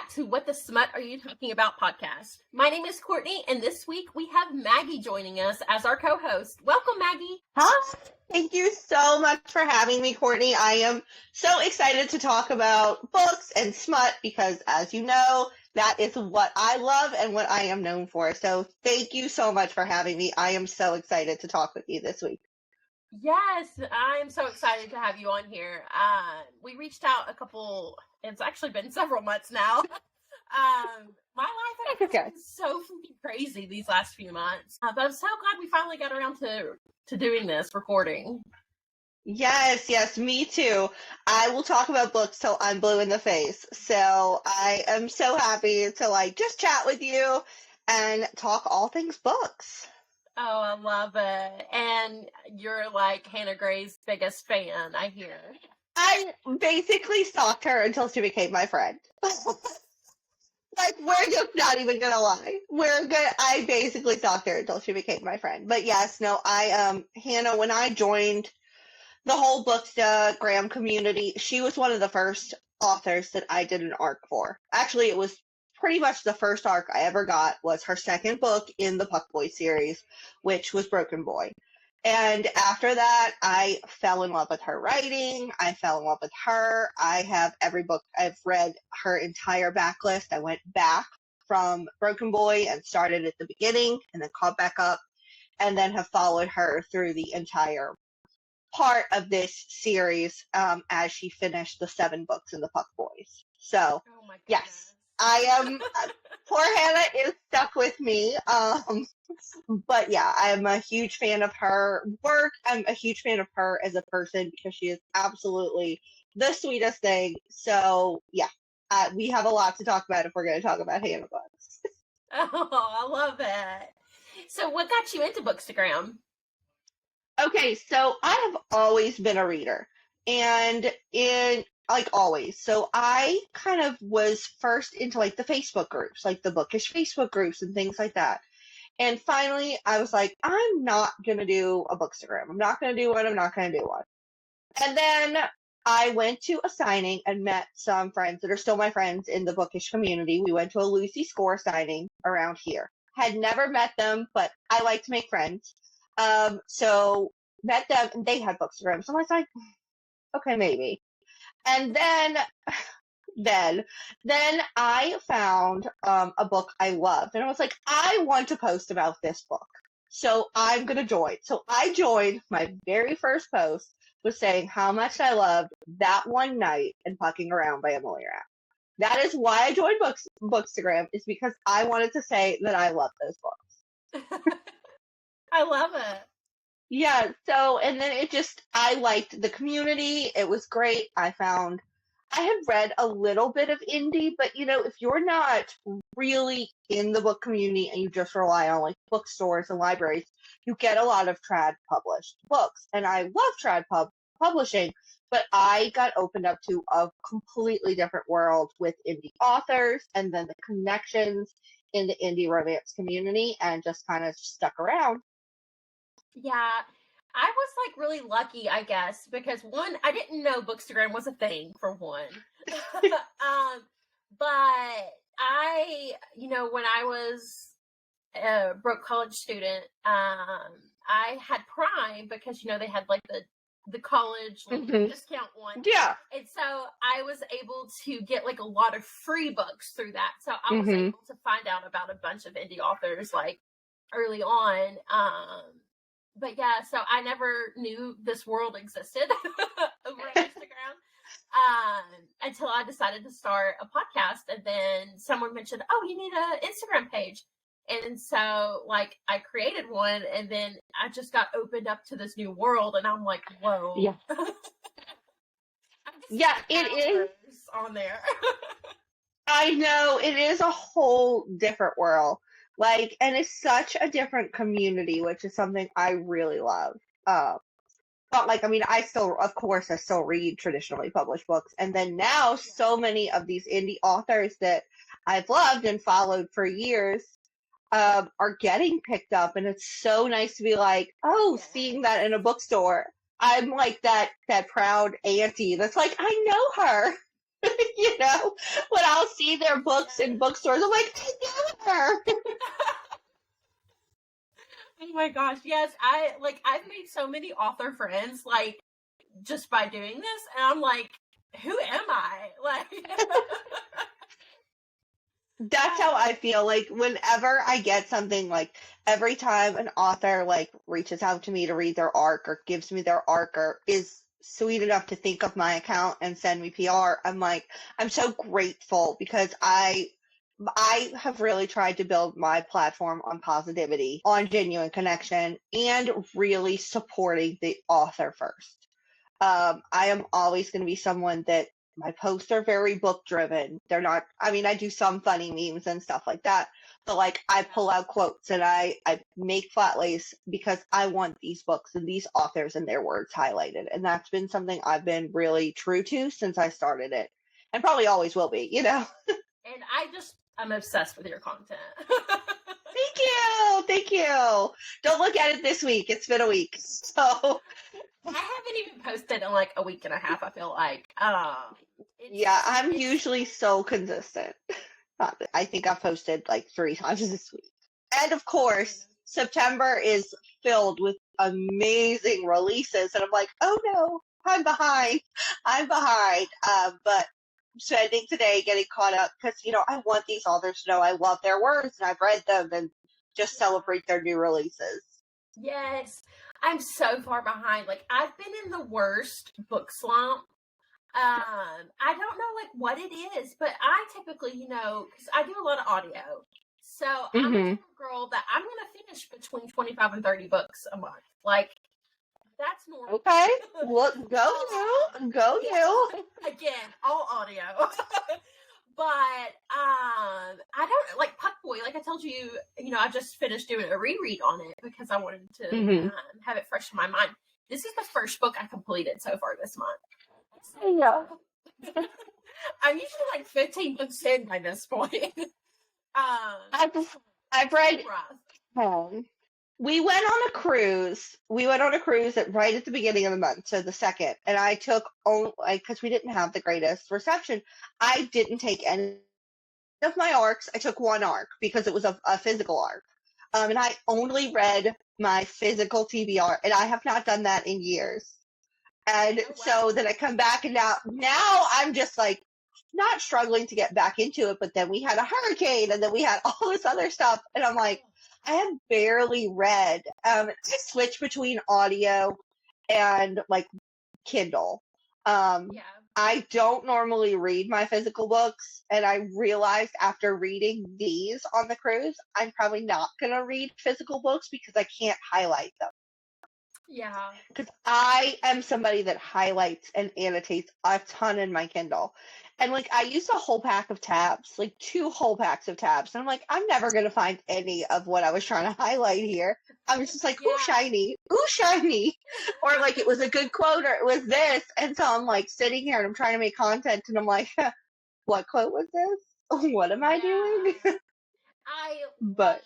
to What the Smut Are You Talking About podcast. My name is Cortney, and this week we have Maggie joining us as our co-host. Welcome, Maggie. Hi. Thank you so much for having me, Courtney. I am so excited to talk about books and smut because, as you know, that is what I love and what I am known for. So thank you so much for having me. I am so excited to talk with you this week. Yes, I'm so excited to have you on here. We reached out it's actually been several months now. My life has been so crazy these last few months. But I'm so glad we finally got around to doing this recording. Yes, me too. I will talk about books till I'm blue in the face. So I am so happy to just chat with you and talk all things books. Oh, I love it. And you're Hannah Gray's biggest fan, I hear. I basically stalked her until she became my friend. We're just not even gonna lie. I basically stalked her until she became my friend. But yes, no, Hannah, when I joined the whole Bookstagram community, she was one of the first authors that I did an arc for. Actually, it was pretty much the first arc I ever got was her second book in the Puck Boy series, which was Broken Boy. And after that, I fell in love with her writing. I fell in love with her. I have every book. I've read her entire backlist. I went back from Broken Boy and started at the beginning and then caught back up and then have followed her through the entire part of this series as she finished the 7 books in the Puck Boys. So, yes. I am, poor Hannah is stuck with me. But yeah, I'm a huge fan of her work. I'm a huge fan of her as a person because she is absolutely the sweetest thing. So yeah, we have a lot to talk about if we're going to talk about Hannah books. Oh, I love it. So what got you into Bookstagram? Okay, so I have always been a reader. And always. So I kind of was first into the Facebook groups, the bookish Facebook groups and things like that. And finally I was like, I'm not going to do a Bookstagram. I'm not going to do one. I'm not going to do one. And then I went to a signing and met some friends that are still my friends in the bookish community. We went to a Lucy Score signing around here. Had never met them, but I like to make friends. So met them and they had Bookstagram. So I was like, okay, maybe. And then I found a book I loved, and I was like, I want to post about this book, so I'm gonna join. So I joined. My very first post was saying how much I loved That One Night and Pucking Around by Emily Rapp. That is why I joined Bookstagram, is because I wanted to say that I love those books. I love it. Yeah, so, and then I liked the community. It was great. I have read a little bit of indie, but if you're not really in the book community and you just rely on bookstores and libraries, you get a lot of trad published books. And I love trad publishing, but I got opened up to a completely different world with indie authors and then the connections in the indie romance community and just kind of stuck around. Yeah, I was really lucky, I guess, because one, I didn't know Bookstagram was a thing, for one. But I, when I was a broke college student, I had Prime because, they had the college discount one. Yeah. And so I was able to get a lot of free books through that. So I was able to find out about a bunch of indie authors early on. But yeah, so I never knew this world existed over on Instagram until I decided to start a podcast. And then someone mentioned, oh, you need an Instagram page. And so I created one and then I just got opened up to this new world. And I'm like, whoa. Yeah. Yeah, it is on there. I know, it is a whole different world. And it's such a different community, which is something I really love. But I still read traditionally published books. And then now so many of these indie authors that I've loved and followed for years are getting picked up. And it's so nice to be seeing that in a bookstore. I'm that proud auntie that's I know her. You know, when I'll see their books in bookstores, I'm like, I know her. Oh my gosh, yes, I've made so many author friends, like, just by doing this, and I'm like, who am I? Like, That's how I feel. Like, whenever I get something, like, every time an author, like, reaches out to me to read their arc or gives me their arc or is sweet enough to think of my account and send me PR, I'm like, I'm so grateful because I have really tried to build my platform on positivity, on genuine connection, and really supporting the author first. I am always going to be someone that my posts are very book driven. They're not, I mean, I do some funny memes and stuff like that, but like I pull out quotes and I make flat lays because I want these books and these authors and their words highlighted. And that's been something I've been really true to since I started it and probably always will be, you know? and I'm obsessed with your content. Thank you. Thank you. Don't look at it this week. It's been a week. So I haven't even posted in like a week and a half, I feel like. yeah, I'm usually so consistent. I think I've posted like 3 times this week. And of course, September is filled with amazing releases. And I'm like, oh no, I'm behind. I'm behind. But spending today getting caught up because, you know, I want these authors to know I love their words and I've read them and just celebrate their new releases. Yes. I'm so far behind. Like, I've been in the worst book slump. I don't know like what it is, but I typically, you know, because I do a lot of audio. So I'm a girl that I'm gonna finish between 25 and 30 books a month. Like, that's normal. Okay. Well, go you. Again, all audio. But I don't like Puck Boy. Like I told you, you know, I just finished doing a reread on it because I wanted to have it fresh in my mind. This is the first book I completed so far this month. Yeah. I'm usually like 15 books in by this point. I've read. We went on a cruise. We went on a cruise right at the beginning of the month, so the 2nd. And I took because we didn't have the greatest reception. I didn't take any of my arcs. I took 1 arc because it was a physical arc. And I only read my physical TBR, and I have not done that in years. And so then I come back, and now I'm just like not struggling to get back into it. But then we had a hurricane, and then we had all this other stuff, and I'm like, I have barely read. I switch between audio and like Kindle. I don't normally read my physical books, and I realized after reading these on the cruise, I'm probably not going to read physical books because I can't highlight them. Yeah. Because I am somebody that highlights and annotates a ton in my Kindle. And like I used a whole pack of tabs, like 2 whole packs of tabs. And I'm like, I'm never going to find any of what I was trying to highlight here. I was just like, ooh, shiny, ooh, shiny. Or like it was a good quote or it was this. And so I'm like sitting here and I'm trying to make content and I'm like, what quote was this? What am I doing? I love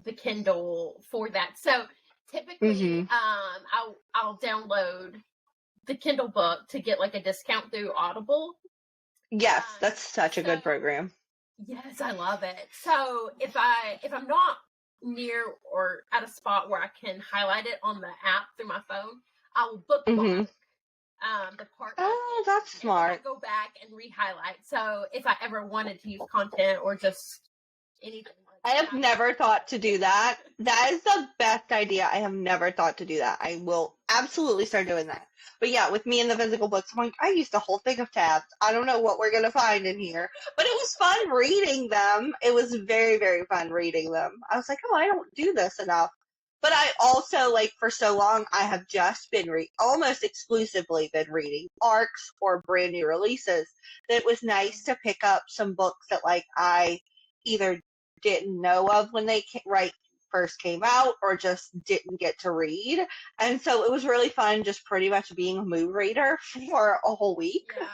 the Kindle for that. So typically, I'll download the Kindle book to get like a discount through Audible. Yes, that's such a good program. Yes, I love it. So if I'm not near or at a spot where I can highlight it on the app through my phone, I will bookmark the part. Oh, that's smart. Go back and re-highlight. So if I ever wanted to use content or just anything. I have never thought to do that. That is the best idea. I have never thought to do that. I will absolutely start doing that. But yeah, with me and the physical books, I'm like, I used a whole thing of tabs. I don't know what we're going to find in here. But it was fun reading them. It was very, very fun reading them. I was like, oh, I don't do this enough. But I also, like, for so long, I have just been almost exclusively been reading arcs or brand new releases. That it was nice to pick up some books that, like, I either didn't know of when they first came out or just didn't get to read. And so it was really fun just pretty much being a mood reader for a whole week. Yeah,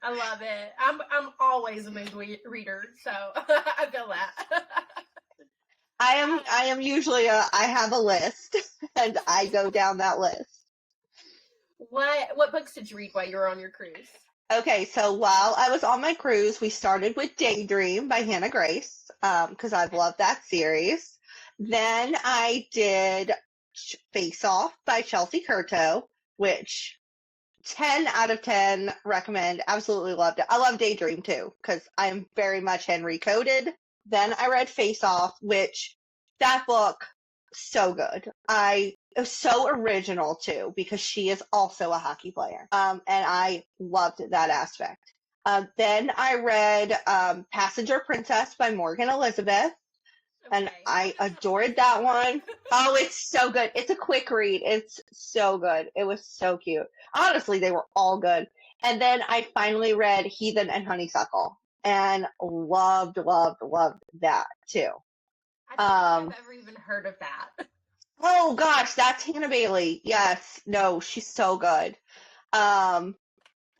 I love it. I'm always a mood reader, so I feel that. I am usually I have a list and I go down that list. What books did you read while you were on your cruise? Okay, so while I was on my cruise, we started with Daydream by Hannah Grace, because I've loved that series. Then I did Face Off by Chelsea Curto, which 10 out of 10 recommend. Absolutely loved it. I love Daydream too, because I'm very much Henry coded. Then I read Face Off, which that book, so good. It was so original too, because she is also a hockey player. And I loved that aspect. Then I read Passenger Princess by Morgan Elizabeth, and Okay, I that doesn't ring adored a that bell. one. Oh, it's so good. It's a quick read. It's so good. It was so cute. Honestly, they were all good. And then I finally read Heathen and Honeysuckle and loved, loved, loved that too. I don't think Um, I've ever even heard of that. oh gosh, that's Hannah Bailey. Yes, no, she's so good. Um,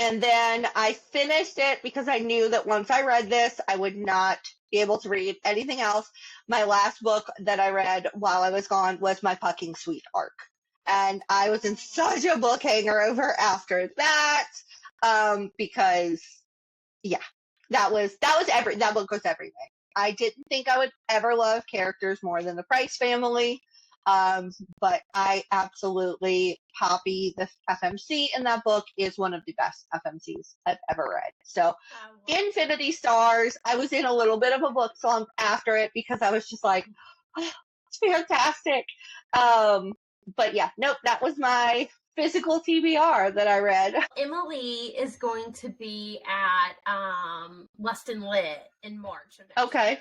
and then I finished it because I knew that once I read this, I would not be able to read anything else. My last book that I read while I was gone was my Fucking Sweet arc. And I was in such a book hangover after that, because yeah, that book was everything. I didn't think I would ever love characters more than the Price family. But I absolutely, Poppy, the FMC in that book is one of the best FMCs I've ever read. So, I love Infinity Stars, I was in a little bit of a book slump after it because I was just like, oh, it's fantastic. But yeah, nope, that was my physical TBR that I read. Emily is going to be at Lust and Lit in March of next Okay. year.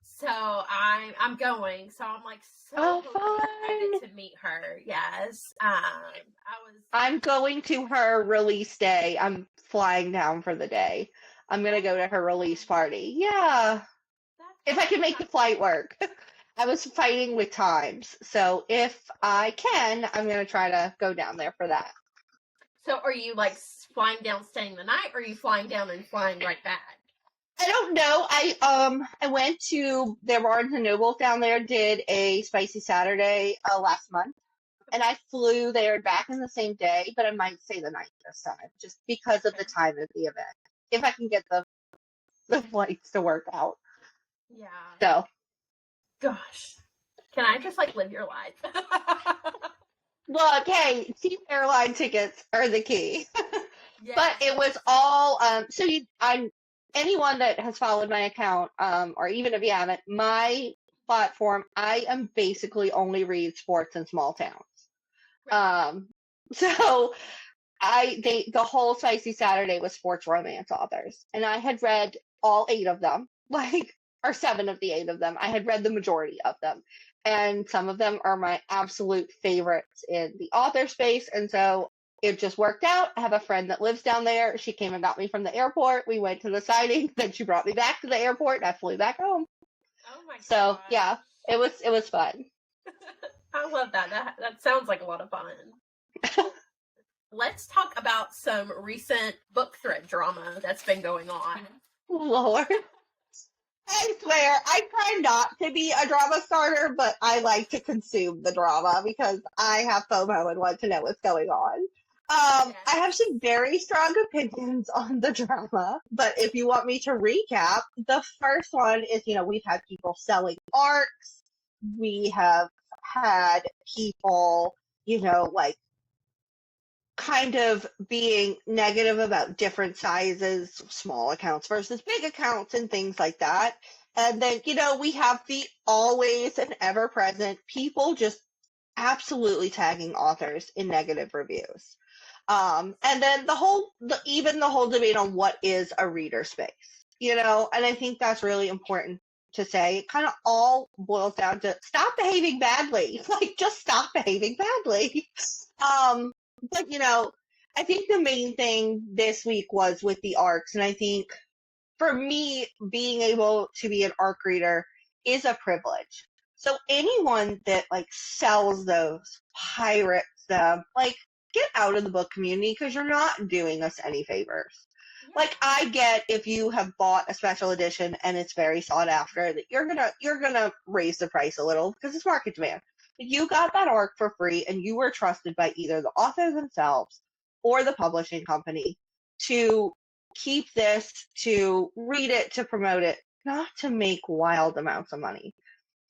So I'm going. So I'm like so Oh, excited fun. to meet her. Yes. I was I'm going to her release day. I'm flying down for the day. I'm going to go to her release party. Yeah. that's If I can make the flight work. I was fighting with times. So if I can, I'm going to try to go down there for that. So are you like flying down, staying the night, or are you flying down and flying right back? I don't know. I went to their Barnes and Noble down there, did a spicy Saturday last month, and I flew there and back in the same day, but I might stay the night this time just because of the Okay. time of the event. If I can get the flights to work out. Yeah. So, Gosh. Can I just like live your life? look, hey, cheap airline tickets are the key. But Yes. it was all I'm anyone that has followed my account, or even if you haven't, my platform, I am basically only read sports in small towns. Right. Um, so the whole Spicy Saturday was sports romance authors, and I had read all eight of them, like, or seven of the eight of them. I had read the majority of them, and some of them are my absolute favorites in the author space, and so it just worked out. I have a friend that lives down there. She came and got me from the airport. We went to the signing, then she brought me back to the airport, and I flew back home. Oh my So yeah, gosh. it was fun. I love that. That sounds like a lot of fun. Well, let's talk about some recent book thread drama that's been going on. Lord. I swear, I try not to be a drama starter, but I like to consume the drama because I have FOMO and want to know what's going on. I have Yes. some very strong opinions on the drama, but if you want me to recap, the first one is, we've had people selling arcs. We have had people, like kind of being negative about different sizes, small accounts versus big accounts and things like that. And then, we have the always and ever present people just absolutely tagging authors in negative reviews. And then even the whole debate on what is a reader space, and I think that's really important to say. It kind of all boils down to stop behaving badly. Like, just stop behaving badly. Um, but I think the main thing this week was with the arcs, and I think for me, being able to be an arc reader is a privilege. So anyone that like sells those, pirates them, like, get out of the book community because you're not doing us any favors. Like, Yeah. I get if you have bought a special edition and it's very sought after that you're gonna raise the price a little because it's market demand. But you got that arc for free and you were trusted by either the author themselves or the publishing company to keep this to read it, to promote it, not to make wild amounts of money.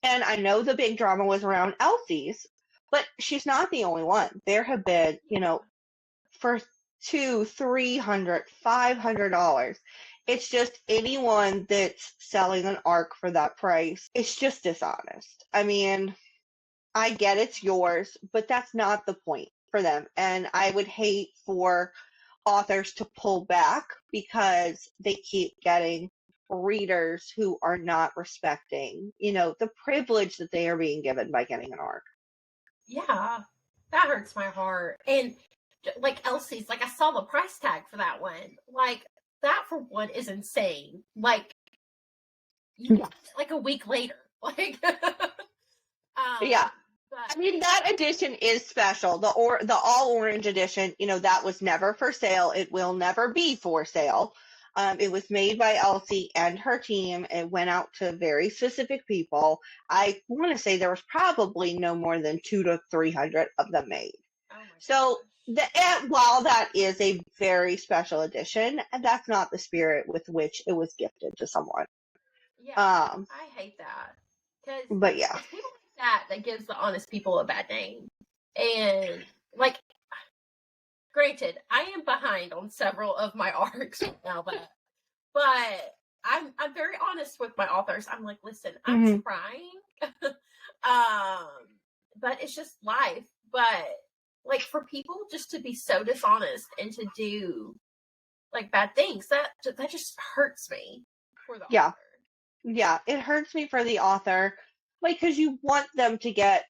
And I know the big drama was around Elsie's, but she's not the only one. There have been, for $200, $300, $500. It's just anyone that's selling an arc for that price. It's just dishonest. I mean, I get it's yours, but that's not the point for them. And I would hate for authors to pull back because they keep getting readers who are not respecting, the privilege that they are being given by getting an arc. Yeah, that hurts my heart. And like Elsie's, like I saw the price tag for that one. Like that for one is insane. Like, like a week later. Like, yeah. But, I mean, that edition is special. The all orange edition, that was never for sale. It will never be for sale. It was made by Elsie and her team. It went out to very specific people. I want to say there was probably no more than 200 to 300 of them made. Oh so while that is a very special edition, that's not the spirit with which it was gifted to someone. Yeah, I hate that. But yeah. It's people like that gives the honest people a bad name. And like, granted, I am behind on several of my arcs now, but I'm very honest with my authors. I'm like, listen, I'm trying, but it's just life. But like for people just to be so dishonest and to do like bad things, that just hurts me for the author. Yeah, it hurts me for the author, like, because you want them to get,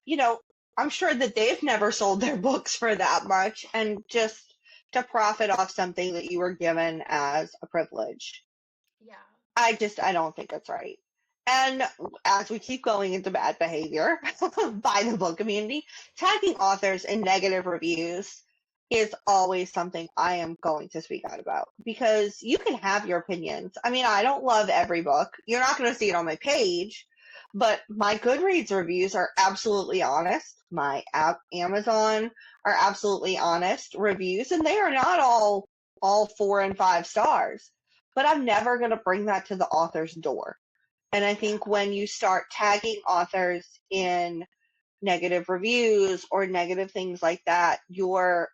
I'm sure that they've never sold their books for that much, and just to profit off something that you were given as a privilege. Yeah. I don't think that's right. And as we keep going into bad behavior by the book community, tagging authors in negative reviews is always something I am going to speak out about, because you can have your opinions. I mean, I don't love every book. You're not going to see it on my page, but my Goodreads reviews are absolutely honest. My Amazon are absolutely honest reviews, and they are not all 4 and 5 stars. But I'm never going to bring that to the author's door. And I think when you start tagging authors in negative reviews or negative things like that, you're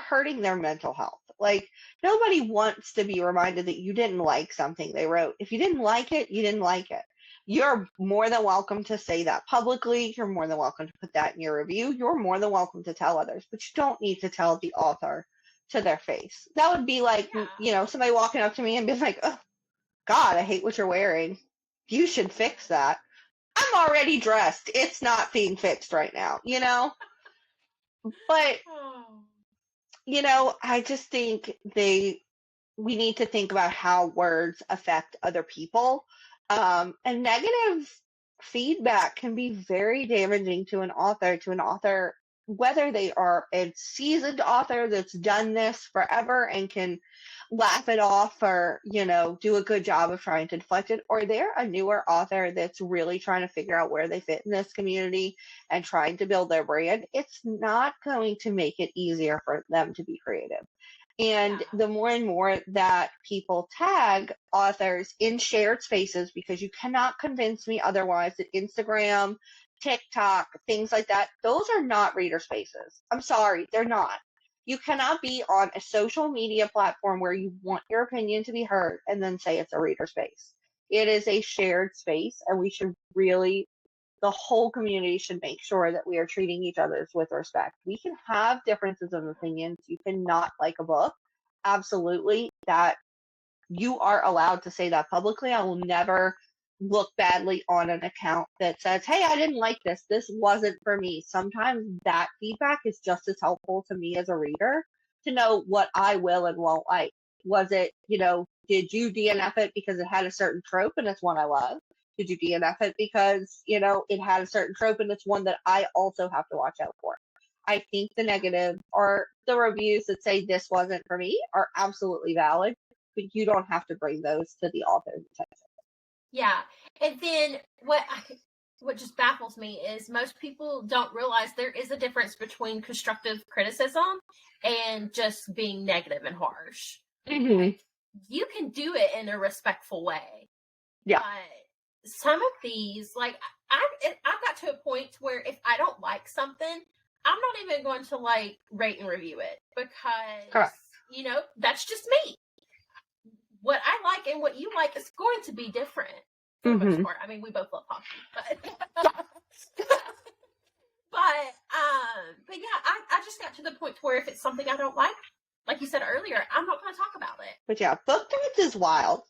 hurting their mental health. Like, nobody wants to be reminded that you didn't like something they wrote. If you didn't like it, you didn't like it. You're more than welcome to say that publicly. You're more than welcome to put that in your review. You're more than welcome to tell others, but you don't need to tell the author to their face. That would be like, somebody walking up to me and being like, oh, God, I hate what you're wearing. You should fix that. I'm already dressed. It's not being fixed right now, But, I just think we need to think about how words affect other people. And negative feedback can be very damaging to an author, whether they are a seasoned author that's done this forever and can laugh it off or, do a good job of trying to deflect it, or they're a newer author that's really trying to figure out where they fit in this community and trying to build their brand. It's not going to make it easier for them to be creative. And the more and more that people tag authors in shared spaces, because you cannot convince me otherwise, that Instagram, TikTok, things like that, those are not reader spaces. I'm sorry, they're not. You cannot be on a social media platform where you want your opinion to be heard and then say it's a reader space. It is a shared space, and we should the whole community should make sure that we are treating each other with respect. We can have differences of opinions. You cannot like a book. Absolutely. That you are allowed to say that publicly. I will never look badly on an account that says, hey, I didn't like this. This wasn't for me. Sometimes that feedback is just as helpful to me as a reader to know what I will and won't like. Was it, did you DNF it because it had a certain trope and it's one I love? Did you DNF it because, it had a certain trope and it's one that I also have to watch out for? I think the negative or the reviews that say this wasn't for me are absolutely valid, but you don't have to bring those to the author's attention. Yeah. And then what just baffles me is most people don't realize there is a difference between constructive criticism and just being negative and harsh. Mm-hmm. You can do it in a respectful way. Yeah. But some of these, like, I've got to a point where if I don't like something, I'm not even going to, like, rate and review it because, Correct. you know, that's just me. What I like and what you like is going to be different for the most part. I mean, we both love hockey, but yeah, I just got to the point where if it's something I don't like you said earlier, I'm not going to talk about it. But yeah, Bookclub is wild.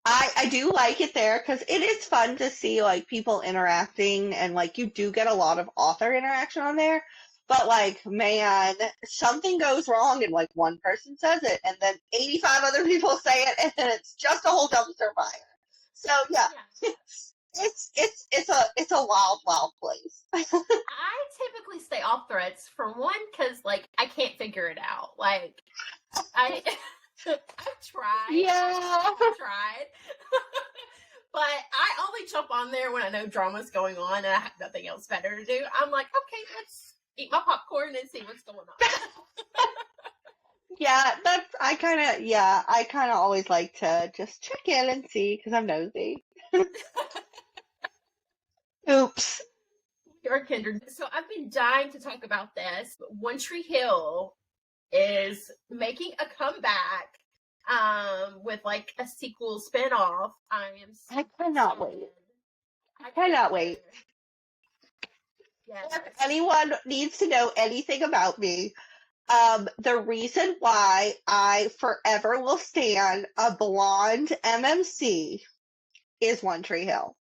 I do like it there because it is fun to see like people interacting and like you do get a lot of author interaction on there. But like, man, something goes wrong and like one person says it and then 85 other people say it and then it's just a whole dumpster fire. So yeah. It's a wild place. I typically stay off threads for one because like I can't figure it out. Like I've tried. Yeah. I've tried. But I only jump on there when I know drama's going on and I have nothing else better to do. I'm like, okay, let's eat my popcorn and see what's going on. Yeah, I kind of always like to just check in and see because I'm nosy. Oops. You're kindred. So I've been dying to talk about this. One Tree Hill is making a comeback with like a sequel spinoff. I cannot wait. I cannot wait. Yes. If anyone needs to know anything about me, the reason why I forever will stand a blonde MMC is One Tree Hill.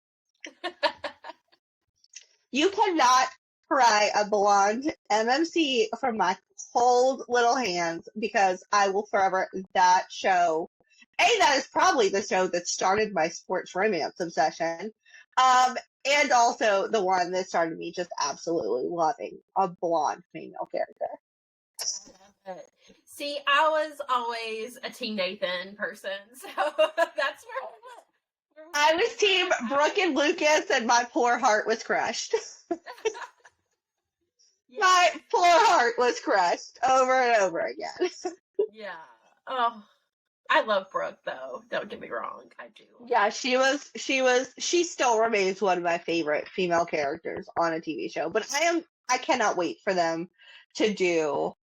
You cannot pry a blonde MMC from my cold little hands because I will forever that show. That is probably the show that started my sports romance obsession. And also the one that started me just absolutely loving a blonde female character. See, I was always a Team Nathan person, so that's where I was Team Brooke and Lucas, and my poor heart was crushed. Yeah. My poor heart was crushed over and over again. Yeah. Oh, I love Brooke, though. Don't get me wrong. I do. Yeah, she still remains one of my favorite female characters on a TV show. But I cannot wait for them to do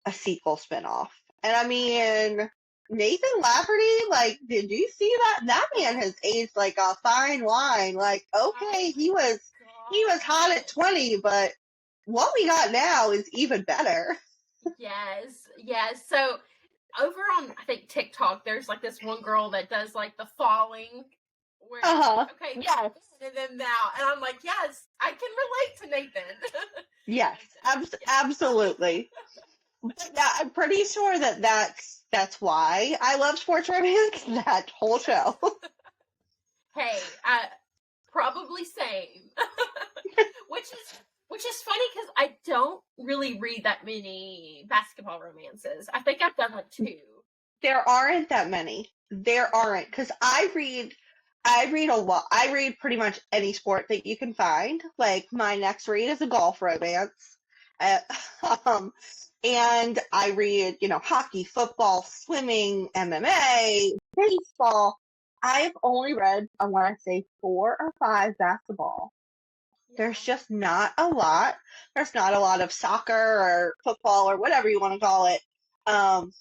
a sequel spinoff. And I mean, Nathan Lafferty, like, did you see that? That man has aged like a fine wine. Like, okay, he was hot at 20, but what we got now is even better. Yes. So over on, I think, TikTok, there's like this one girl that does like the falling. Where, okay, yes. And then now. And I'm like, yes, I can relate to Nathan. Yes, absolutely. But yeah, I'm pretty sure that's why I love sports romance, that whole show. Hey, probably same. Which is funny because I don't really read that many basketball romances. I think I've done like 2. There aren't that many. There aren't, because I read a lot. I read pretty much any sport that you can find. Like, my next read is a golf romance. And I read, hockey, football, swimming, MMA, baseball. I've only read, I want to say 4 or 5 basketball. There's just not a lot. There's not a lot of soccer or football or whatever you want to call it. I'm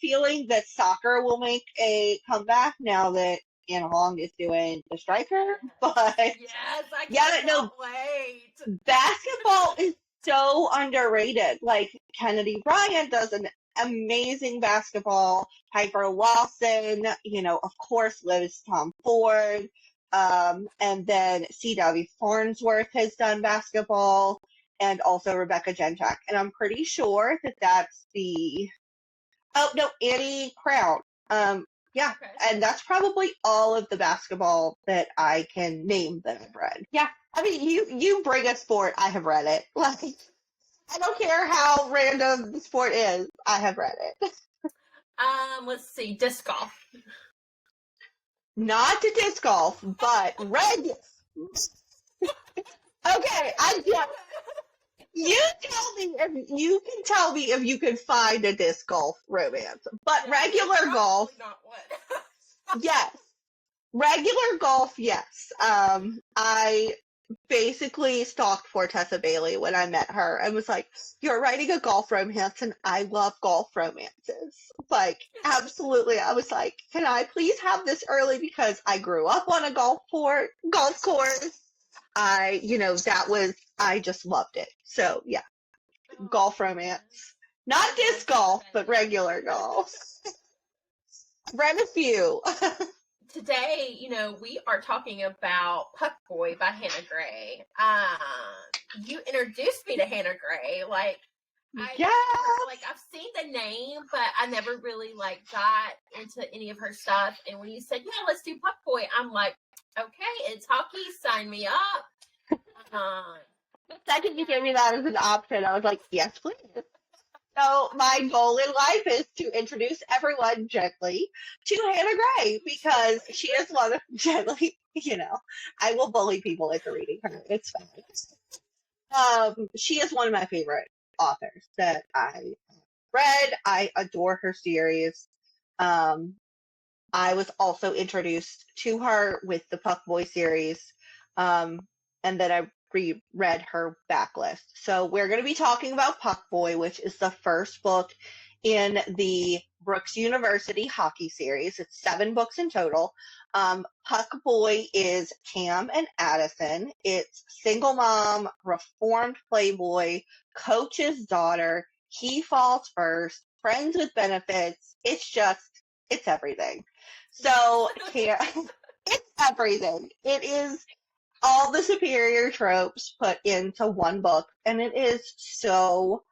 feeling that soccer will make a comeback now that Anna Long is doing the striker. But yes, I can't wait. Basketball is so underrated. Like, Kennedy Bryant does an amazing basketball. Piper Lawson, of course, Liz Tom Ford. And then C.W. Farnsworth has done basketball, and also Rebecca Genchak. And I'm pretty sure that that's Annie Crown. Yeah, okay. And that's probably all of the basketball that I can name that I've read. Yeah, I mean, you bring a sport, I have read it. Like, I don't care how random the sport is, I have read it. Let's see, disc golf. Not to disc golf, but read Okay, you tell me if you can find a disc golf romance. But regular golf, not one. yes. Regular golf, yes. I basically stalked Fortessa Bailey when I met her and was like, "You're writing a golf romance, and I love golf romances." Like, absolutely. I was like, "Can I please have this early because I grew up on a golf course." I just loved it. So yeah, golf romance. Not disc golf, but regular golf. Read a few. Today, we are talking about Puck Boy by Hannah Gray. You introduced me to Hannah Gray. I've seen the name, but I never really got into any of her stuff. And when you said, "Yeah, let's do Puck Boy," I'm like, "Okay, it's hockey. Sign me up." The second you gave me that as an option, I was like, "Yes, please." So my goal in life is to introduce everyone gently to Hannah Gray because she is one of gently, I will bully people into reading her. It's fine. She is one of my favorite authors that I read. I adore her series. I was also introduced to her with the Puck Boy series, and then I reread her backlist. So we're going to be talking about Puck Boy, which is the first book in the Brooks University hockey series. It's 7 books in total. Puck Boy is Cam and Addison. It's single mom, reformed playboy, coach's daughter, he falls first, friends with benefits. It's everything. So it's everything. It is all the superior tropes put into one book, and it is so,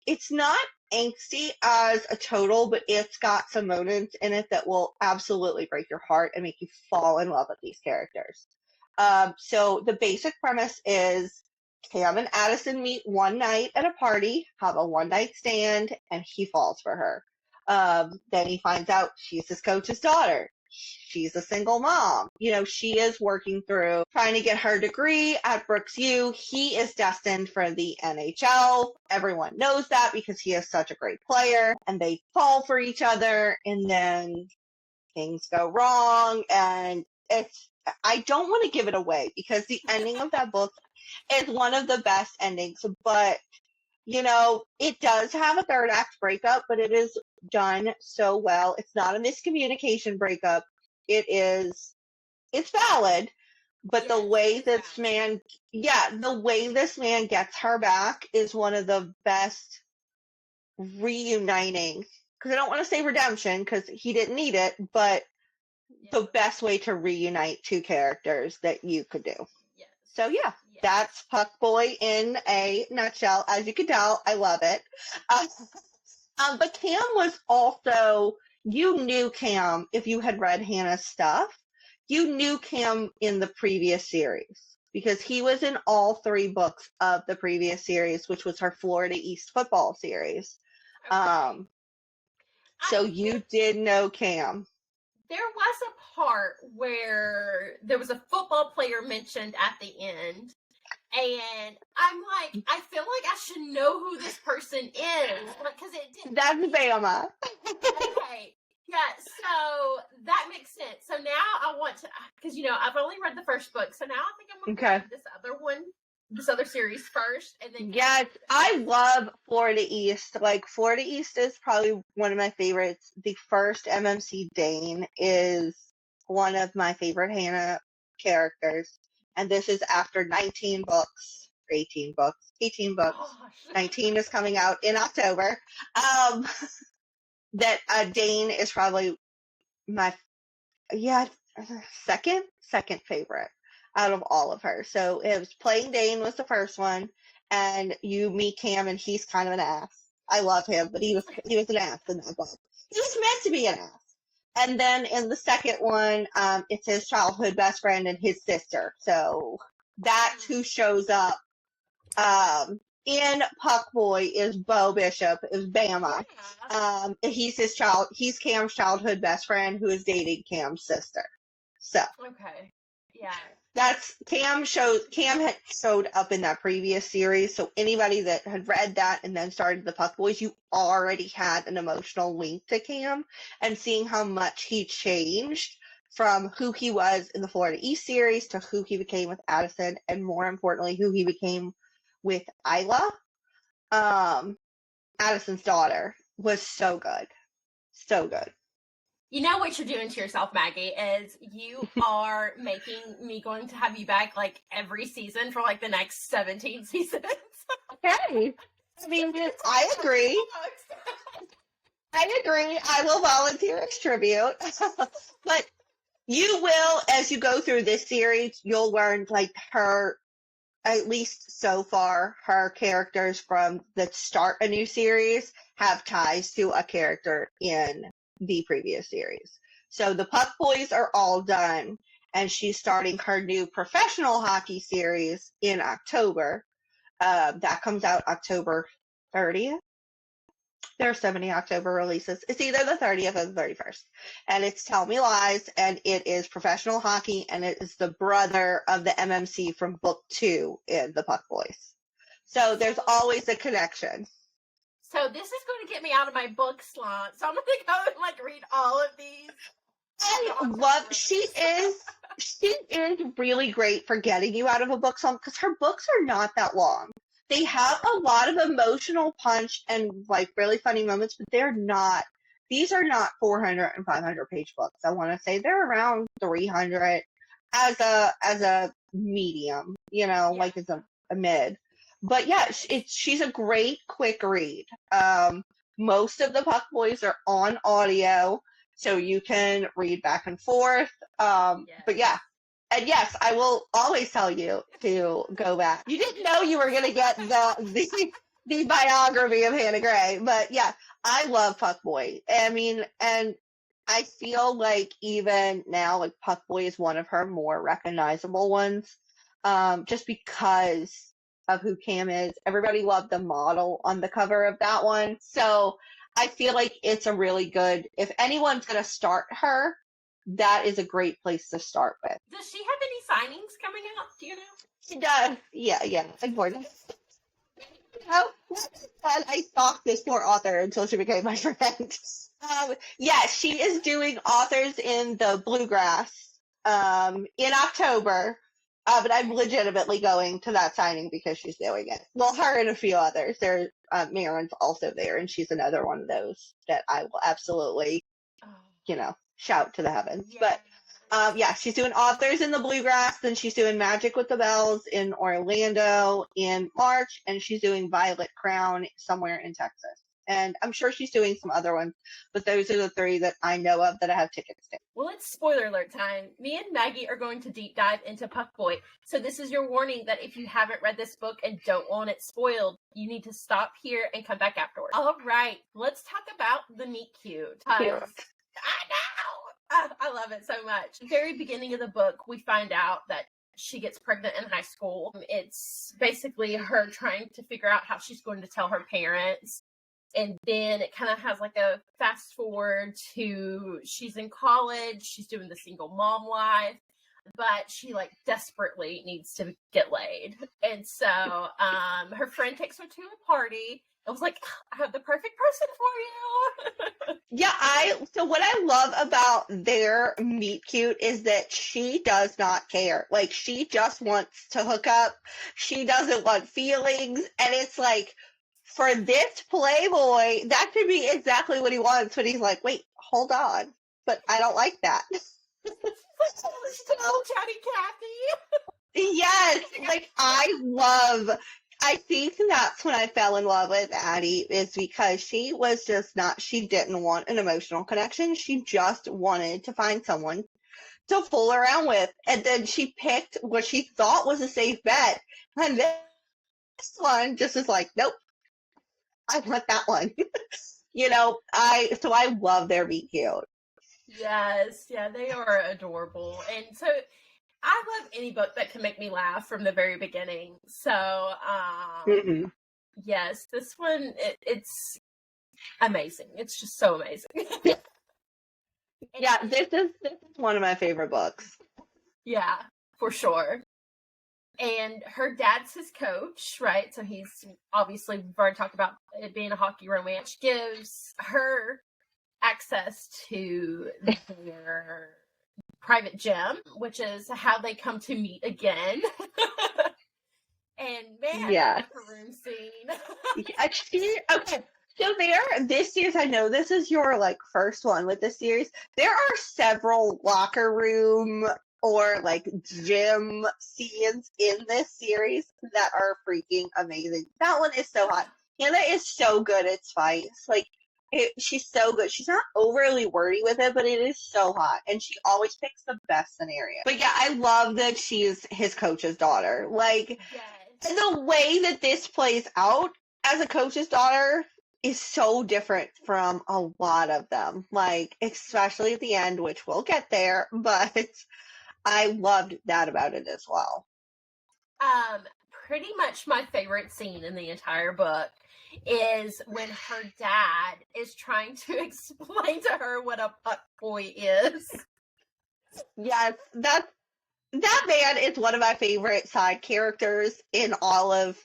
it's not angsty as a total, but it's got some moments in it that will absolutely break your heart and make you fall in love with these characters. So the basic premise is Cam and Addison meet one night at a party, have a one-night stand, and he falls for her. Then he finds out she's his coach's daughter. She's a single mom. She is working through trying to get her degree at Brooks U. He is destined for the NHL. Everyone knows that because he is such a great player, and they fall for each other, and then things go wrong, and I don't want to give it away because the ending of that book is one of the best endings, but it does have a third act breakup, but it is done so well. It's not a miscommunication breakup. It's valid, but the way this man gets her back is one of the best reuniting, because I don't want to say redemption because he didn't need it, but the best way to reunite two characters that you could do. Yes. So that's Puck Boy in a nutshell. As you can tell, I love it. But Cam was also, you knew Cam if you had read Hannah's stuff. You knew Cam in the previous series because he was in all 3 books of the previous series, which was her Florida East football series. Okay. So you did know Cam. There was a part where there was a football player mentioned at the end. And I'm like, I feel like I should know who this person is because it didn't. That's Bama. Okay. Yeah, so that makes sense. So now I want to, because, I've only read the first book. So now I think I'm going to read this other series first. And then yes, I love Florida East. Florida East is probably one of my favorites. The first MMC Dane is one of my favorite Hannah characters. And this is after 18 books. 18 books. Gosh. 19 is coming out in October. That Dane is probably my second favorite out of all of her. So it was Playing Dane was the first one, and you meet Cam and he's kind of an ass. I love him, but he was an ass in that book. He was meant to be an ass. And then in the second one, it's his childhood best friend and his sister. So that's who shows up. In Puck Boy is Bo Bishop, is Bama. He's Cam's childhood best friend who is dating Cam's sister. So. Okay. Yeah. Cam had showed up in that previous series, so anybody that had read that and then started the Puck Boys, you already had an emotional link to Cam, and seeing how much he changed from who he was in the Florida East series to who he became with Addison, and more importantly, who he became with Isla, Addison's daughter, was so good. So good. You know what you're doing to yourself, Maggie, is you are making me going to have you back like every season for like the next 17 seasons. Okay. I mean, I agree. I agree. I will volunteer as tribute. But you will, as you go through this series, you'll learn like her, at least so far, her characters from the start a new series have ties to a character in the previous series. So the Puck Boys are all done, and she's starting her new professional hockey series in October. That comes out October 30th. There are so many October releases. It's either the 30th or the 31st. And it's Tell Me Lies, and it is professional hockey, and it is the brother of the MMC from book 2 in the Puck Boys. So there's always a connection. So this is going to get me out of my book slump. So I'm going to go and like read all of these. I love, she is really great for getting you out of a book slump, because her books are not that long. They have a lot of emotional punch and like really funny moments, but these are not 400 and 500 page books. I want to say they're around 300 as a medium, like as a mid. But yeah, she's a great quick read. Most of the Puck Boys are on audio, so you can read back and forth. But yeah. And yes, I will always tell you to go back. You didn't know you were going to get the biography of Hannah Gray, but yeah, I love Puck Boy. I mean, and I feel like even now, like Puck Boy is one of her more recognizable ones, just because of who Cam is. Everybody loved the model on the cover of that one, so I feel like it's a really good. If anyone's going to start her, that is a great place to start with. Does she have any signings coming out? Do you know? She does. Yeah. Important. I stalked this poor author until she became my friend. She is doing authors in the Bluegrass in October. But I'm legitimately going to that signing because she's doing it. Well, her and a few others. Marin's also there, and she's another one of those that I will absolutely, shout to the heavens. Yeah. But she's doing authors in the Bluegrass, then she's doing Magic with the Bells in Orlando in March, and she's doing Violet Crown somewhere in Texas. And I'm sure she's doing some other ones, but those are the 3 that I know of that I have tickets to. Well, it's spoiler alert time. Me and Maggie are going to deep dive into Puck Boy. So this is your warning that if you haven't read this book and don't want it spoiled, you need to stop here and come back afterwards. All right, let's talk about the meet cute. I know! I love it so much. Very beginning of the book, we find out that she gets pregnant in high school. It's basically her trying to figure out how she's going to tell her parents. And then it kind of has like a fast forward to she's in college, she's doing the single mom life, but she like desperately needs to get laid. And so her friend takes her to a party. I was like, I have the perfect person for you. So what I love about their meet cute is that she does not care. Like, she just wants to hook up. She doesn't want feelings. And it's like, for this playboy, that could be exactly what he wants, but he's like, wait, hold on. But I don't like that. So chatty Cathy. Yes. Like, I think that's when I fell in love with Addie, is because she was just she didn't want an emotional connection. She just wanted to find someone to fool around with. And then she picked what she thought was a safe bet. And this one just is like, nope, I want that one. I love their meet cute. Yes, yeah, they are adorable. And so I love any book that can make me laugh from the very beginning. So, yes, this one, it's amazing. It's just so amazing. Yeah, this is one of my favorite books. Yeah, for sure. And her dad's his coach, right? So he's obviously, we've already talked about it being a hockey romance, gives her access to their private gym, which is how they come to meet again. And man, Yes. the locker room scene. Okay. So this series, I know this is your like first one with this series. There are several locker room or like gym scenes in this series that are freaking amazing. That one is so hot. Hannah is so good at fights. Like, she's so good. She's not overly wordy with it, but it is so hot. And she always picks the best scenario. But yeah, I love that she's his coach's daughter. Like, Yes. and the way that this plays out as a coach's daughter is so different from a lot of them. Like, especially at the end, which we'll get there, but I loved that about it as well. Pretty much my favorite scene in the entire book is when her dad is trying to explain to her what a puck boy is. Yes, that man is one of my favorite side characters in all of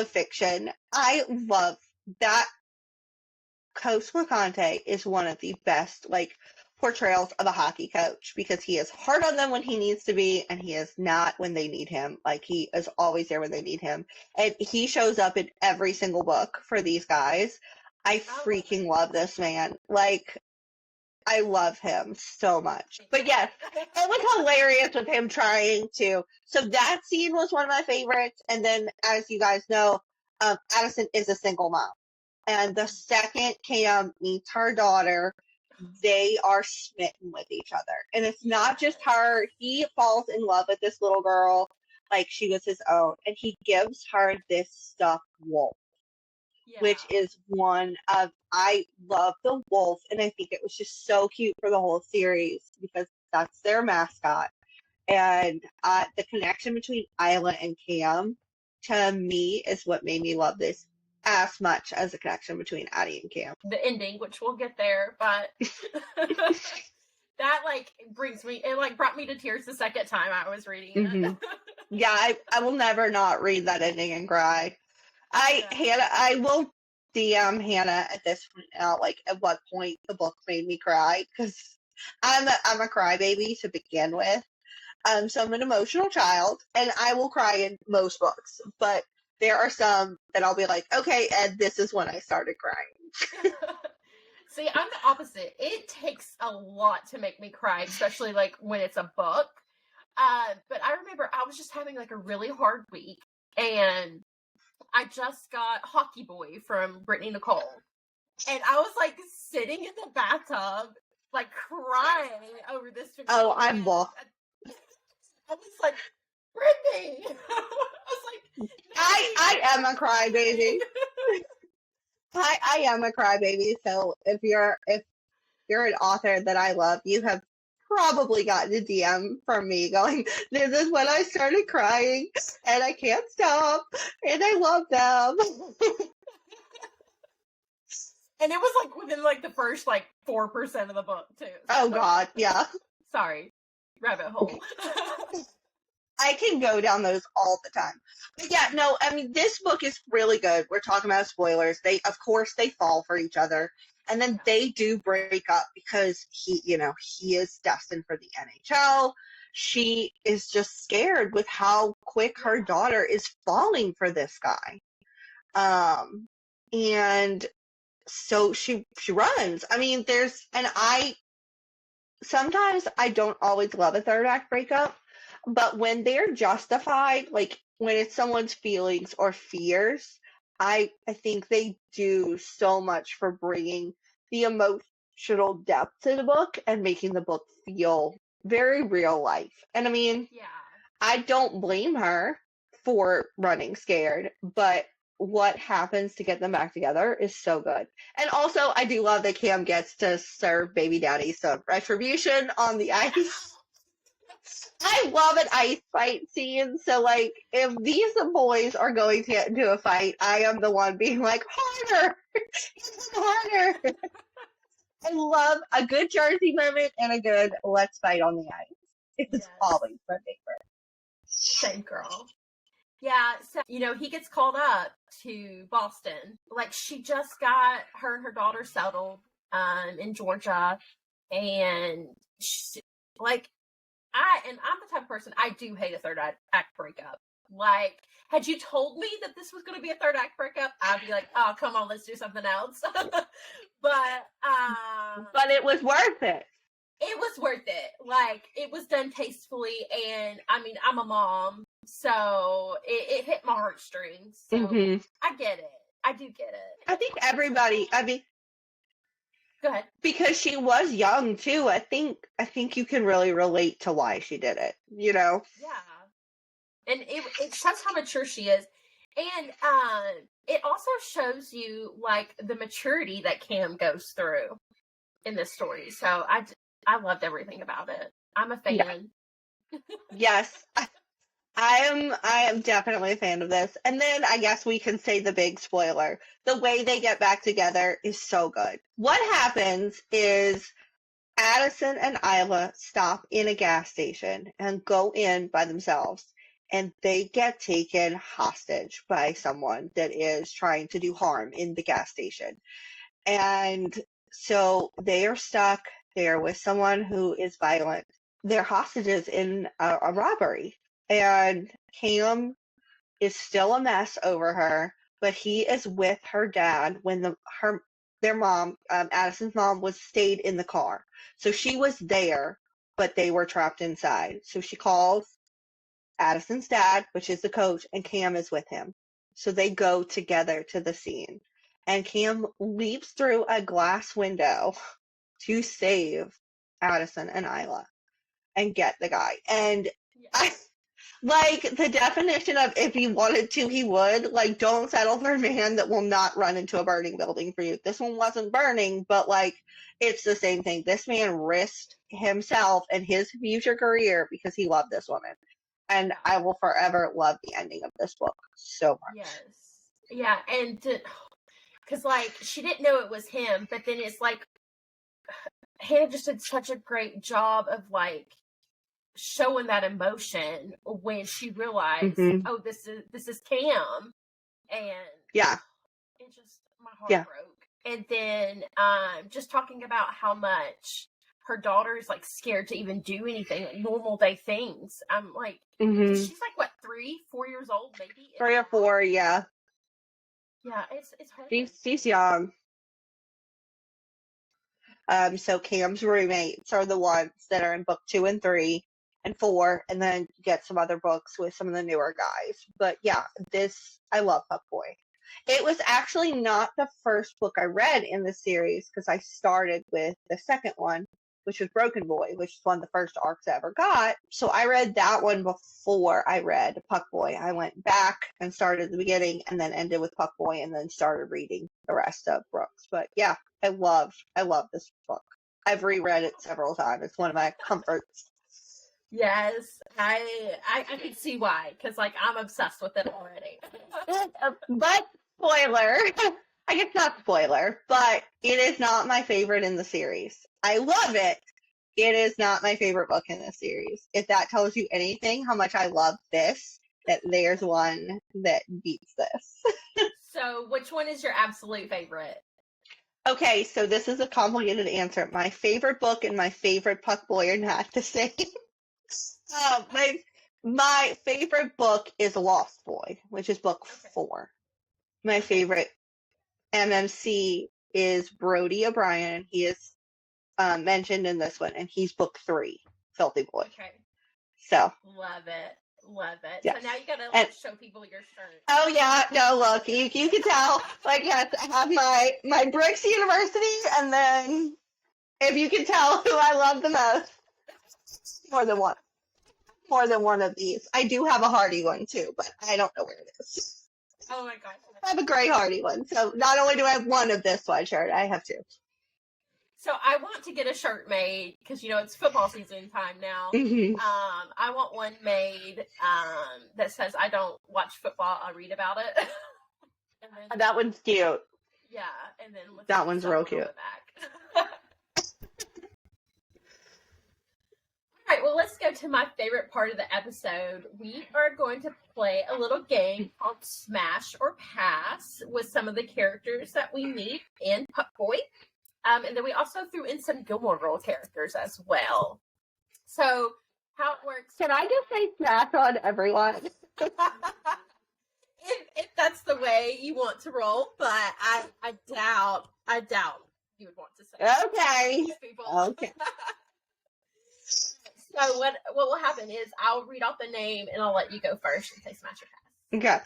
fiction. I love that. Coach LeConte is one of the best like portrayals of a hockey coach because he is hard on them when he needs to be and he is not when they need him. Like, he is always there when they need him, and he shows up in every single book for these guys. I freaking love this man. Like, I love him so much. But yes, it was hilarious with him trying to. So that scene was one of my favorites. And then, as you guys know, Addison is a single mom. And the second Cam meets her daughter, they are smitten with each other. And it's not just her. He falls in love with this little girl like she was his own. And he gives her this stuffed wolf, which is one of, I love the wolf. And I think it was just so cute for the whole series because that's their mascot. And the connection between Isla and Cam, to me, is what made me love this as much as the connection between Addie and Cam. The ending, which we'll get there, but that like brought me to tears the second time I was reading it. Yeah, I will never not read that ending and cry. I will DM Hannah at this point now, like at what point the book made me cry, because I'm a crybaby to begin with. So I'm an emotional child, and I will cry in most books, but there are some that I'll be like, okay, and this is when I started crying. See, I'm the opposite. It takes a lot to make me cry, especially like when it's a book. But I remember I was just having like a really hard week, and I just got Hockey Boy from Brittany Nicole, and I was like sitting in the bathtub, like crying over this. Oh, I'm both. I was like, Brittany. I was like, I am a crybaby. I am a crybaby. So if you're an author that I love, you have probably gotten a DM from me going, this is when I started crying and I can't stop and I love them. And it was like within like the first like 4% of the book too. Oh God, yeah. Sorry, rabbit hole. I can go down those all the time. But yeah, no, I mean, this book is really good. We're talking about spoilers. Of course, they fall for each other. And then they do break up because he is destined for the NHL. She is just scared with how quick her daughter is falling for this guy. And so she runs. I mean, sometimes I don't always love a third act breakup, but when they're justified, like when it's someone's feelings or fears, I think they do so much for bringing the emotional depth to the book and making the book feel very real life. And I mean, I don't blame her for running scared, but what happens to get them back together is so good. And also, I do love that Cam gets to serve baby daddy some retribution on the ice. I love an ice fight scene. So, like, if these boys are going to get into a fight, I am the one being like, harder! Harder! I love a good Jersey moment and a good let's fight on the ice. It's always my favorite. Same girl. Yeah, so, he gets called up to Boston. Like, she just got her and her daughter settled in Georgia. And, I'm the type of person, I do hate a third act breakup. Like, had you told me that this was going to be a third act breakup, I'd be like, oh, come on, let's do something else. But it was worth it. It was worth it. Like, it was done tastefully, and I mean, I'm a mom, so it hit my heartstrings. So I get it. I do get it. I think everybody, go ahead. Because she was young too, I think you can really relate to why she did it, Yeah. And it shows how mature she is. And it also shows you, like, the maturity that Cam goes through in this story. So I loved everything about it. I'm a fan. Yeah. Yes. I am definitely a fan of this. And then I guess we can say the big spoiler. The way they get back together is so good. What happens is Addison and Isla stop in a gas station and go in by themselves. And they get taken hostage by someone that is trying to do harm in the gas station. And so they are stuck there with someone who is violent. They're hostages in a robbery. And Cam is still a mess over her, but he is with her dad when their mom, Addison's mom, stayed in the car. So she was there, but they were trapped inside. So she calls Addison's dad, which is the coach, and Cam is with him. So they go together to the scene. And Cam leaps through a glass window to save Addison and Isla and get the guy. And like, the definition of if he wanted to, he would. Like, don't settle for a man that will not run into a burning building for you. This one wasn't burning, but, like, it's the same thing. This man risked himself and his future career because he loved this woman. And I will forever love the ending of this book so much. Yes. Yeah, and because, like, she didn't know it was him, but then it's like, Hannah just did such a great job of, like, showing that emotion when she realized, oh, this is Cam, and it just, my heart broke. And then just talking about how much her daughter is, like, scared to even do anything, like, normal day things. I'm like, she's like, what, 3-4 years old, maybe? 3 or 4, yeah. Yeah, it's hard. She's young. So Cam's roommates are the ones that are in book 2 and 3 and 4, and then you get some other books with some of the newer guys. But yeah, I love Puck Boy. It was actually not the first book I read in the series, because I started with the second one, which was Broken Boy, which is one of the first arcs I ever got. So I read that one before I read Puck Boy. I went back and started at the beginning and then ended with Puck Boy and then started reading the rest of Brooks. But yeah, I love this book. I've reread it several times. It's one of my comforts. Yes, I can see why, because, like, I'm obsessed with it already. But spoiler, I guess not spoiler, but it is not my favorite in the series. I love it. It is not my favorite book in the series. If that tells you anything, how much I love this, that there's one that beats this. So, which one is your absolute favorite? Okay, so this is a complicated answer. My favorite book and my favorite Puck Boy are not the same. My favorite book is Lost Boy, which is book 4. My favorite MMC is Brody O'Brien. He is mentioned in this one, and he's book 3, Filthy Boy. Okay. So. Love it. Yes. So now you gotta show people your shirt. Oh yeah, no, look, you can tell. Like, yes, I have my Brooks University, and then if you can tell who I love the most, more than one of these. I do have a Hardy one too, but I don't know where it is. Oh my gosh. I have a gray Hardy one, so not only do I have one of this sweatshirt, I have 2. So I want to get a shirt made because, it's football season time now. I want one made that says, I don't watch football, I read about it. And then, that one's cute. Yeah, and then with that one's real cute. All right, well, let's go to my favorite part of the episode. We are going to play a little game called Smash or Pass with some of the characters that we meet in Pup Boy. And then we also threw in some Gilmore Girl characters as well. So, how it works... Can I just say smash on everyone? if that's the way you want to roll, but I doubt you would want to say Okay. people. Okay. So what will happen is I'll read off the name and I'll let you go first and say smash or pass.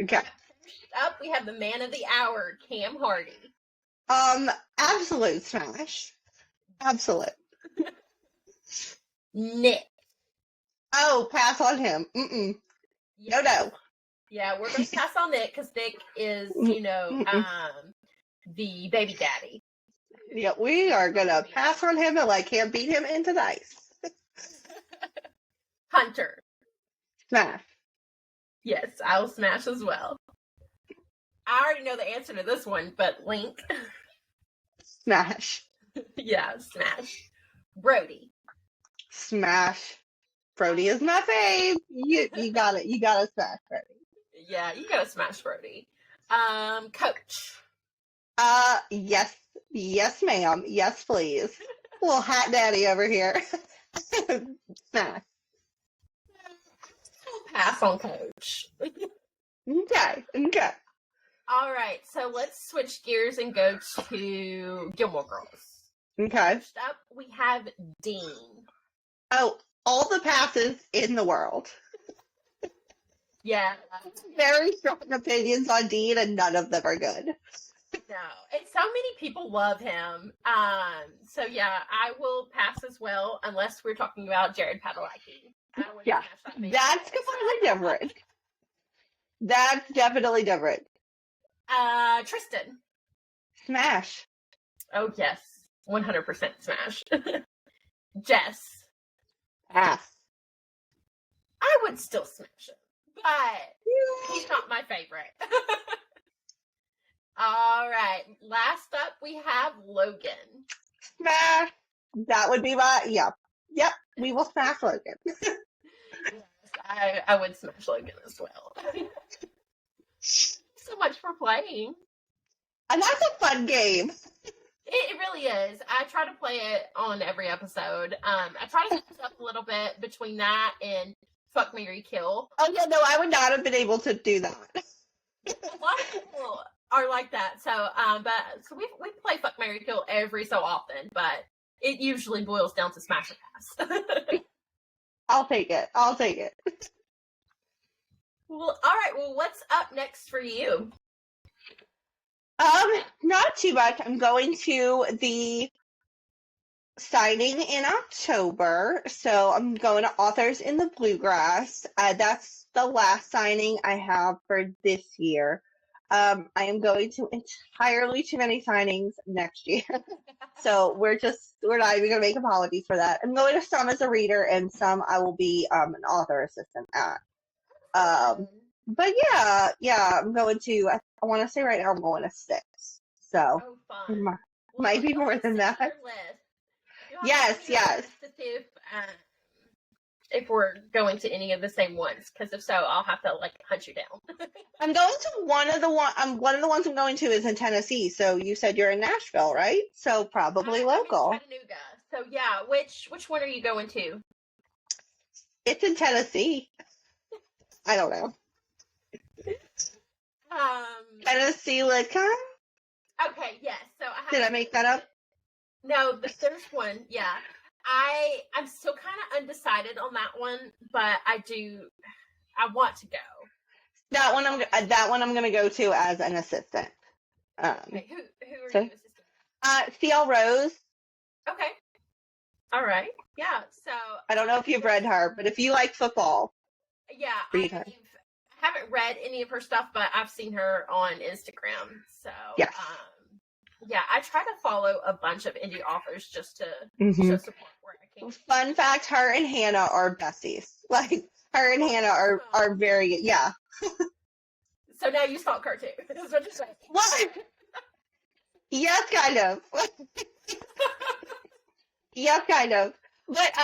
Okay. First up, we have the man of the hour, Cam Hardy. Absolute smash. Absolute. Nick. Oh, pass on him. Mm-mm. Yeah. No. Yeah, we're going to pass on Nick because Nick is, the baby daddy. Yeah, we are going to pass on him and can't beat him into the ice. Hunter. Smash. Yes, I'll smash as well. I already know the answer to this one, but Link. Smash. Yeah, smash. Brody. Smash. Brody is my fave. You got it. You got to smash Brody. Yeah, you gotta smash Brody. Coach. Yes. Yes, ma'am. Yes, please. Little hat daddy over here. Smash. Pass on Coach. Okay. All right, so let's switch gears and go to Gilmore Girls. Okay. First up, we have Dean. Oh, all the passes in the world. Yeah. Very strong opinions on Dean, and none of them are good. No, and so many people love him. So yeah, I will pass as well, unless we're talking about Jared Padalecki. Yeah, that's completely different. That's definitely different. Tristan. Smash. Oh yes, 100% smash. Jess. Pass. I would still smash him, but he's not my favorite. All right, last up we have Logan. Smash. That would be my, yep, we will smash Logan. Yes, I would smash Logan as well. So much for playing. And that's a fun game. It really is. I try to play it on every episode. I try to switch up a little bit between that and Fuck, Marry, Kill. Oh yeah, no, I would not have been able to do that. A lot of people are like that. So, so we play Fuck, Marry, Kill every so often, but it usually boils down to smash or pass. I'll take it. Well, all right. Well, what's up next for you? Not too much. I'm going to the signing in October, so I'm going to Authors in the Bluegrass. That's the last signing I have for this year. I am going to entirely too many signings next year, so we're not even going to make apologies for that. I'm going to some as a reader, and some I will be an author assistant at. But yeah, I'm going to. I want to say right now I'm going to 6. So might be more than that. Yes. To see if we're going to any of the same ones, because if so, I'll have to hunt you down. I'm going to one of the ones I'm going to is in Tennessee. So you said you're in Nashville, right? So probably local. Chattanooga. So yeah, which one are you going to? It's in Tennessee. I don't know. Tennessee Licon? Okay, yes. So did I make that up? No, there's one. Yeah, I'm still kind of undecided on that one, but I want to go. That one I'm going to go to as an assistant. Okay, who are you assistant? CL Rose. Okay. All right. Yeah. So I don't know if you've read her, but if you like football, yeah, read her. I haven't read any of her stuff, but I've seen her on Instagram. So yes. Yeah, I try to follow a bunch of indie authors just to show support where I can. Fun fact, her and Hannah are besties. Her and Hannah are very, yeah. So now you stalk her too, is what you're saying. What? Yes, kind of. Yes, kind of. But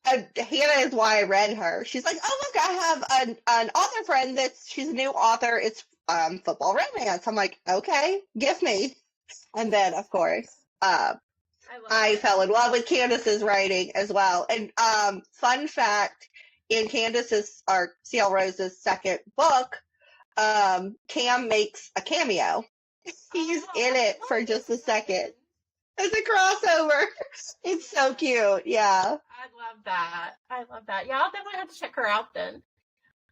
Hannah is why I read her. She's like, oh look, I have an author friend she's a new author. It's football romance. I'm like, okay, give me. And then of course, I fell in love with Candace's writing as well. And fun fact, in CL Rose's second book, Cam makes a cameo. He's in it for just a second. It's a crossover. It's so cute. Yeah. I love that. Yeah, I'll definitely have to check her out then.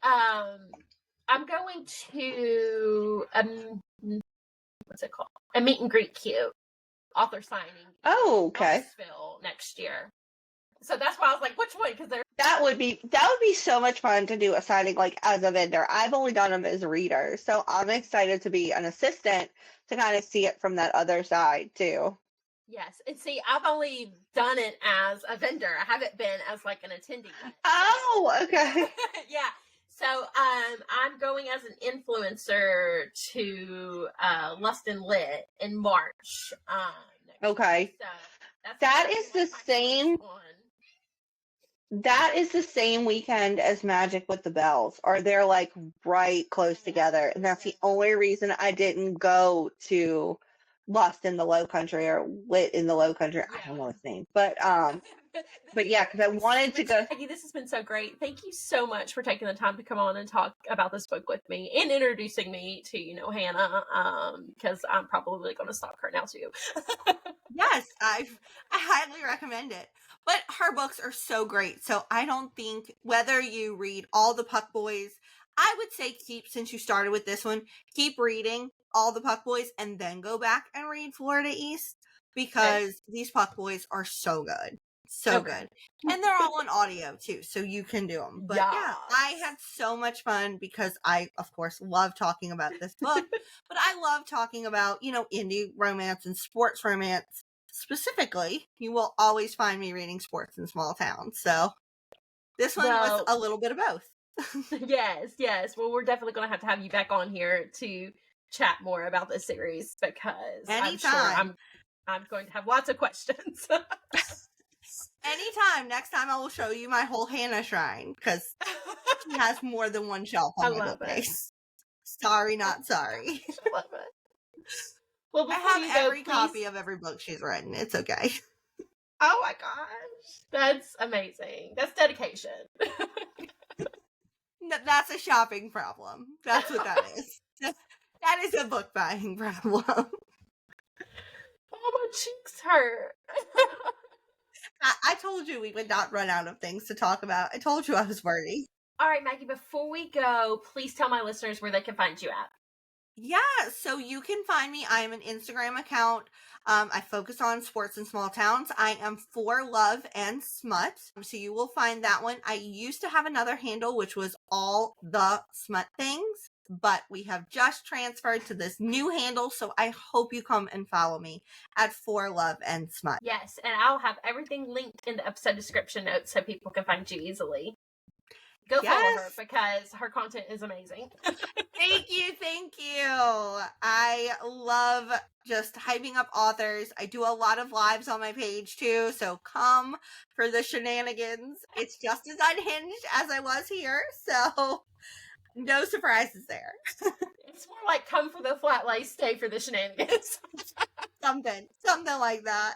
I'm going to what's it called? A meet and greet cute author signing. Oh, okay. Next year. So that's why I was like, which one? Because that would be so much fun to do a signing like as a vendor. I've only done them as a reader, so I'm excited to be an assistant to kind of see it from that other side too. Yes, and see, I've only done it as a vendor. I haven't been as like an attendee yet. Oh, okay. Yeah. So I'm going as an influencer to Lust and Lit in March. Okay. So that is the same. That is the same weekend as Magic with the Bells, or they're like right close together, and that's the only reason I didn't go to Lust in the Low Country or Lit in the Low Country. Yeah. I don't know its name, but yeah, because I wanted to go. Maggie, this has been so great. Thank you so much for taking the time to come on and talk about this book with me and introducing me to, Hannah, because I'm probably going to stalk her now too. Yes, I highly recommend it. But her books are so great. So I don't think whether you read all the Puck Boys, I would say since you started with this one, keep reading all the Puck Boys and then go back and read Florida East, because these Puck Boys are so good. So good. And they're all on audio too, so you can do them. But yeah, I had so much fun because I, of course, love talking about this book, but I love talking about, indie romance and sports romance. Specifically, you will always find me reading sports in small towns. So this one was a little bit of both. Yes. Well, we're definitely going to have you back on here to chat more about this series, because anytime. I'm going to have lots of questions. Anytime. Next time I will show you my whole Hannah shrine, because she has more than one shelf on my bookcase. Sorry, not sorry. I love it. Well, I have every copy of every book she's written. It's okay. Oh my gosh. That's amazing. That's dedication. That's a shopping problem. That's what that is. That is a book buying problem. Oh, my cheeks hurt. I told you we would not run out of things to talk about. I told you I was worried. All right, Maggie, before we go, please tell my listeners where they can find you at. Yeah, so you can find me. I am an Instagram account. I focus on sports in small towns. I am For Love and Smut. So you will find that one. I used to have another handle, which was All the Smut Things, but we have just transferred to this new handle. So I hope you come and follow me at For Love and Smut. Yes, and I'll have everything linked in the episode description notes so people can find you easily. Go follow her, because her content is amazing. Thank you. I love just hyping up authors. I do a lot of lives on my page too, so come for the shenanigans. It's just as unhinged as I was here, so no surprises there. It's more like come for the flat lay, stay for the shenanigans. Something like that.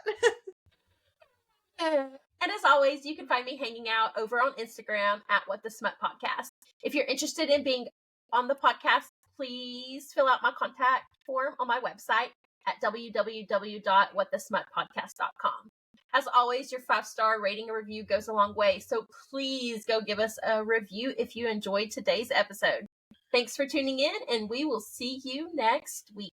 And as always, you can find me hanging out over on Instagram at What the Smut Podcast. If you're interested in being on the podcast, please fill out my contact form on my website at www.whatthesmutpodcast.com. As always, your 5-star rating and review goes a long way, so please go give us a review if you enjoyed today's episode. Thanks for tuning in, and we will see you next week.